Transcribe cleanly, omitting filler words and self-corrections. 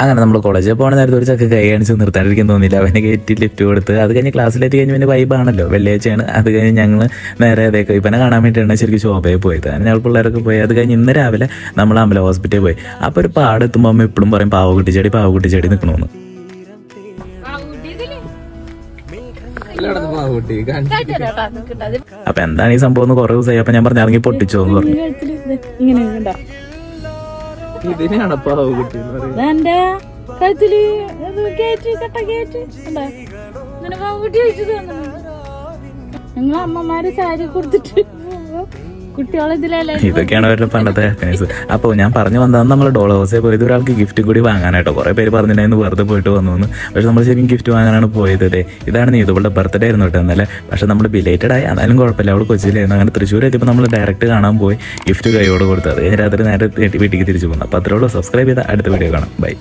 അങ്ങനെ നമ്മൾ കോളേജിൽ പോകണ നേരത്തെ ഒരു ചക്ക കൈ കാണിച്ച് നിർത്താണ്ടിരിക്കാൻ തോന്നിയില്ല. അവനെ കയറ്റി ലിഫ്റ്റ് കൊടുത്ത് അത് കഴിഞ്ഞ് ക്ലാസ്സിലെത്തി കഴിഞ്ഞ് പിന്നെ വൈബാണല്ലോ, വെള്ളിയാഴ്ചയാണ്. അത് കഴിഞ്ഞ് ഞങ്ങൾ നേരെ അതേക്ക് ഇവനെ കാണാൻ വേണ്ടിയിട്ടാണ് ശരിക്കും ശോഭയിൽ പോയത്. അങ്ങനെ ഞങ്ങൾ പിള്ളേരൊക്കെ പോയി. അത് കഴിഞ്ഞ് ഇന്ന് രാവിലെ നമ്മൾ അമ്പല ഹോസ്പിറ്റലിൽ പോയി. അപ്പോൾ ഒരു പാടെത്തുമ്പോൾ അമ്മ എപ്പോഴും പറയും പാവകുട്ടിച്ചെടി നിൽക്കണമെന്ന്. അപ്പൊ എന്താണ് ഈ സംഭവം എന്ന് കുറെ ദിവസമായി. അപ്പൊ ഞാൻ പറഞ്ഞു ഇറങ്ങി പൊട്ടിച്ചോ എന്ന് പറഞ്ഞു. ഇതിനാണ് പാവകുട്ടി കഴുത്തില് നിങ്ങൾ അമ്മമാര് സാരി കൊടുത്തിട്ട് കുട്ടികളെ ഇതിലല്ലേ. ഇതൊക്കെയാണ് അവരുടെ പണ്ടത്തെ ഹാപ്പിനെസ്. അപ്പോൾ ഞാൻ പറഞ്ഞു വന്നതാണ് നമ്മൾ ഡോൾ ഹൗസിൽ പോയത് ഒരാൾക്ക് ഗിഫ്റ്റ് കൂടി വാങ്ങാനായിട്ടോ. കുറേ പേര് പറഞ്ഞിട്ടുണ്ടായിരുന്നു വെറുതെ പോയിട്ട് വന്നു. പക്ഷെ നമ്മൾ ശരിക്കും ഗിഫ്റ്റ് വാങ്ങാനാണ് പോയത്. ഇതാണ് നീതുകളുടെ ബർത്ത്ഡേ ആയിരുന്നു കേട്ടോ എന്നല്ലേ. പക്ഷെ നമ്മൾ ബിലേറ്റഡ് ആയി, എന്നാലും കുഴപ്പമില്ല. അവൾ കൊച്ചിയിലായിരുന്നു. അങ്ങനെ തൃശ്ശൂർ എത്തിയപ്പോൾ നമ്മൾ ഡയറക്റ്റ് കാണാൻ പോയി. ഗിഫ്റ്റ് കൈയോട് കൊടുത്തത്. രാത്രി നേരെ വീട്ടിലേക്ക് തിരിച്ചു പോകുന്നു. അപ്പോൾ അത്രേ ഉള്ളൂ. സബ്സ്ക്രൈബ് ചെയ്താൽ അടുത്ത വീഡിയോ കാണാം. ബൈ.